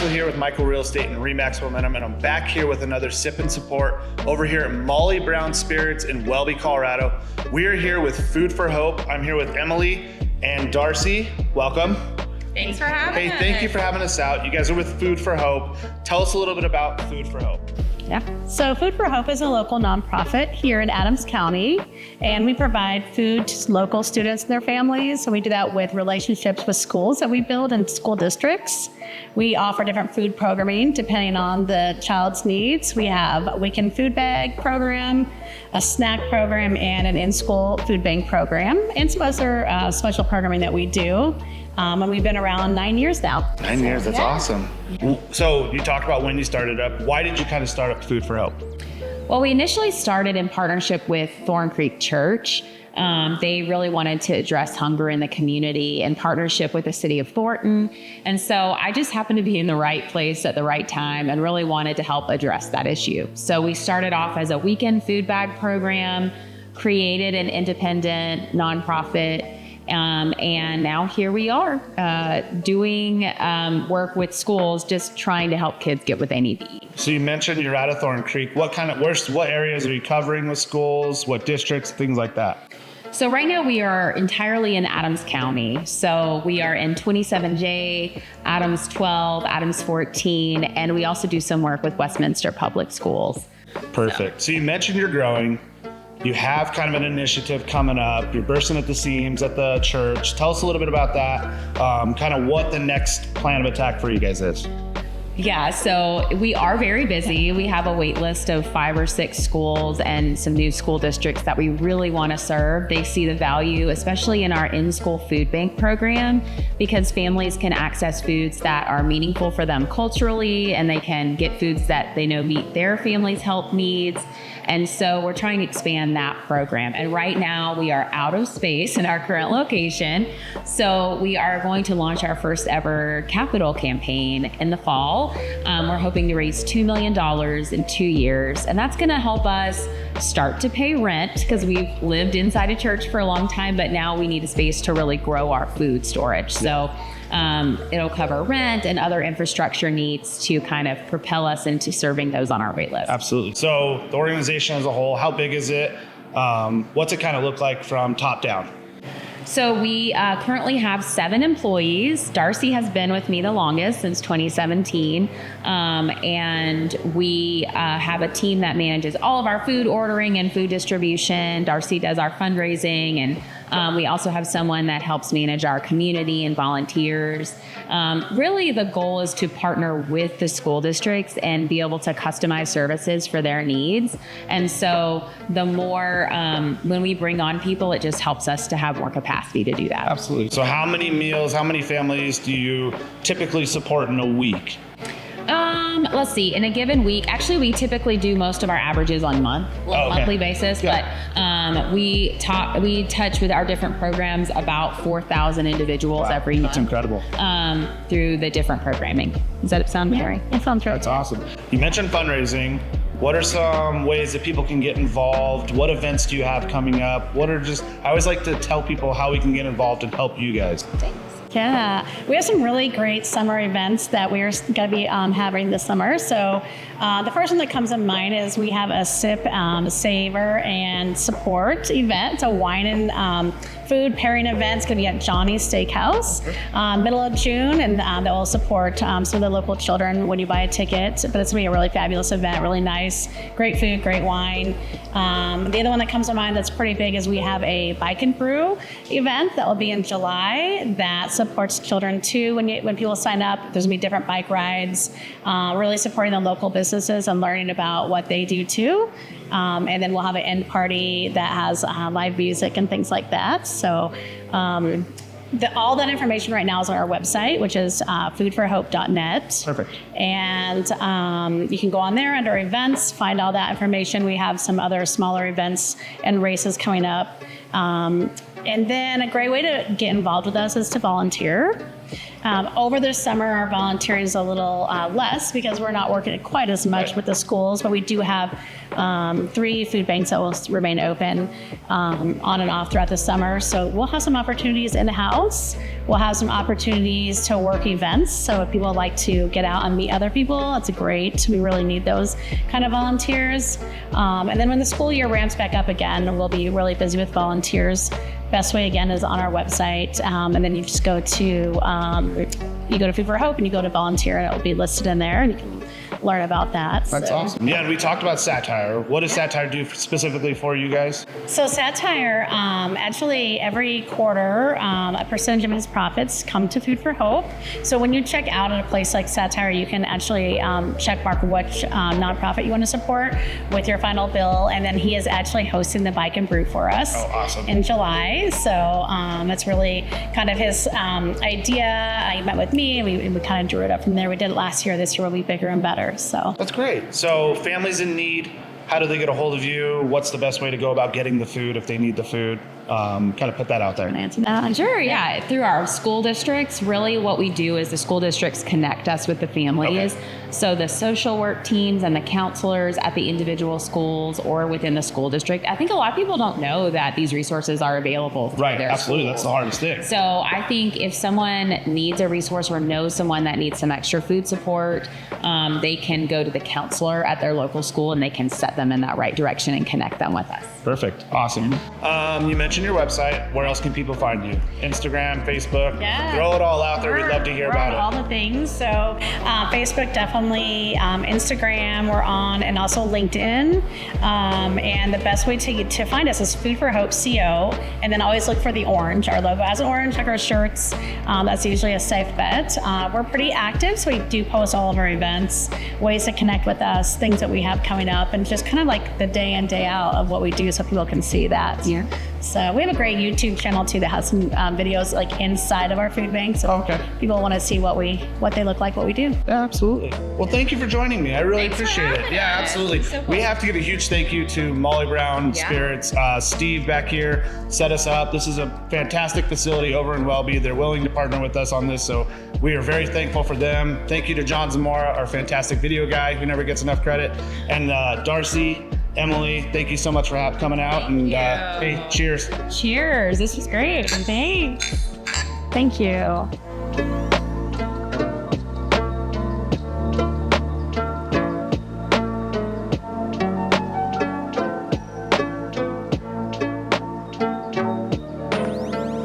Michael here with Michael Real Estate and Remax Momentum, and I'm back here with another Sip and Support over here at Molly Brown Spirits in Welby, Colorado. We are here with Food for Hope. I'm here with Emily and Darcy. Welcome. Thanks for having us. Hey, thank you for having us out. You guys are with Food for Hope. Tell us a little bit about Food for Hope. Yeah, so Food for Hope is a local nonprofit here in Adams County, and we provide food to local students and their families. So we do that with relationships with schools that we build in school districts. We offer different food programming depending on the child's needs. We have a weekend food bag program, a snack program, and an in-school food bank program, and some other special programming that we do. And we've been around 9 years now. 9 years, that's awesome. So you talked about when you started up. Why did you kind of start up Food for Hope? Well, we initially started in partnership with Thorn Creek Church. They really wanted to address hunger in the community in partnership with the city of Thornton. And so I just happened to be in the right place at the right time and really wanted to help address that issue. So we started off as a weekend food bag program, created an independent nonprofit, and now here we are doing work with schools, just trying to help kids get what they need to eat. So you mentioned you're out of Thorn Creek. What areas are you covering with schools? What districts? Things like that. So right now we are entirely in Adams County. So we are in 27J, Adams 12, Adams 14, and we also do some work with Westminster Public Schools. Perfect. So you mentioned you're growing. You have kind of an initiative coming up. You're bursting at the seams at the church. Tell us a little bit about that, kind of what the next plan of attack for you guys is. Yeah, so we are very busy. We have a wait list of 5 or 6 schools and some new school districts that we really want to serve. They see the value, especially in our in-school food bank program, because families can access foods that are meaningful for them culturally, and they can get foods that they know meet their family's health needs. And so we're trying to expand that program. And right now we are out of space in our current location. So we are going to launch our first ever capital campaign in the fall. We're hoping to raise $2 million in 2 years. And that's going to help us start to pay rent, because we've lived inside a church for a long time, but now we need a space to really grow our food storage. So it'll cover rent and other infrastructure needs to kind of propel us into serving those on our wait list. Absolutely. So the organization as a whole, how big is it? What's it kind of look like from top down? So we currently have 7 employees. Darcy has been with me the longest, since 2017. And we have a team that manages all of our food ordering and food distribution. Darcy does our fundraising, and we also have someone that helps manage our community and volunteers. Really, the goal is to partner with the school districts and be able to customize services for their needs. And so the more, when we bring on people, it just helps us to have more capacity to do that. Absolutely. So how many meals, how many families do you typically support in a week? Let's see. In a given week, actually, we typically do most of our averages on monthly basis, Yeah. but we touch with our different programs about 4,000 individuals every month. That's incredible. Through the different programming. Does that sound right? It sounds right. That's awesome. You mentioned fundraising. What are some ways that people can get involved? What events do you have coming up? I always like to tell people how we can get involved and help you guys. Yeah, we have some really great summer events that we're going to be having this summer. So the first one that comes to mind is we have a Sip, Savor, and Support event. It's a wine and food pairing event. It's going to be at Johnny's Steakhouse, middle of June, and that will support some of the local children when you buy a ticket. But it's going to be a really fabulous event, really nice, great food, great wine. The other one that comes to mind that's pretty big is we have a Bike and Brew event that will be in July that supports children too. When people sign up, there's going to be different bike rides, really supporting the local businesses and learning about what they do too. And then we'll have an end party that has live music and things like that. So all that information right now is on our website, which is foodforhope.net. Perfect. And you can go on there under events, find all that information. We have some other smaller events and races coming up. And then a great way to get involved with us is to volunteer. Over the summer, our volunteering is a little less because we're not working quite as much with the schools, but we do have 3 food banks that will remain open on and off throughout the summer. So we'll have some opportunities in the house. We'll have some opportunities to work events. So if people like to get out and meet other people, it's great. We really need those kind of volunteers. And then when the school year ramps back up again, we'll be really busy with volunteers. Best way again is on our website, and then you just go to Food for Hope and you go to volunteer, and it will be listed in there, and you can learn about that. That's awesome. Yeah, and we talked about Satire. What does Satire do specifically for you guys? So Satire, actually every quarter, a percentage of its profits come to Food for Hope. So when you check out at a place like Satire, you can actually check mark which nonprofit you want to support with your final bill, and then he is actually hosting the Bike and Brew for us. Oh, awesome. In July. So it's really kind of his idea. He met with me, and we kind of drew it up from there. We did it last year. This year will be bigger and better. So That's great. So families in need, how do they get a hold of you? What's the best way to go about getting the food if they need the food? Kind of put that out there. Sure, yeah. Through our school districts, really what we do is the school districts connect us with the families. Okay. So the social work teams and the counselors at the individual schools or within the school district. I think a lot of people don't know that these resources are available through Right, their absolutely. schools. That's the hardest thing. So I think if someone needs a resource or knows someone that needs some extra food support, they can go to the counselor at their local school and they can set them in that right direction and connect them with us. Perfect. Awesome. You mentioned your website. Where else can people find you? Instagram, Facebook? Yeah. Throw it all out there. We'd love to hear we're about on it. all the things. So Facebook, definitely. Instagram, we're on, and also LinkedIn. And the best way to find us is Food for Hope CO. And then always look for the orange. Our logo has orange, like our shirts. That's usually a safe bet. We're pretty active, so we do post all of our events, ways to connect with us, things that we have coming up, and just kind of like the day in, day out of what we do so people can see that. Yeah. So we have a great YouTube channel too that has some videos like inside of our food bank. So Okay. people want to see what they look like, what we do. Absolutely. Well, thank you for joining me. I really Thanks for appreciate it. having Yeah, us. absolutely. So cool. We have to give a huge thank you to Molly Brown Yeah. Spirits. Steve back here set us up. This is a fantastic facility over in Welby. They're willing to partner with us on this, so we are very thankful for them. Thank you to John Zamora, our fantastic video guy who never gets enough credit, and Darcy, Emily, thank you so much for coming out. And hey, cheers. Cheers. This was great. Thanks. Thank you.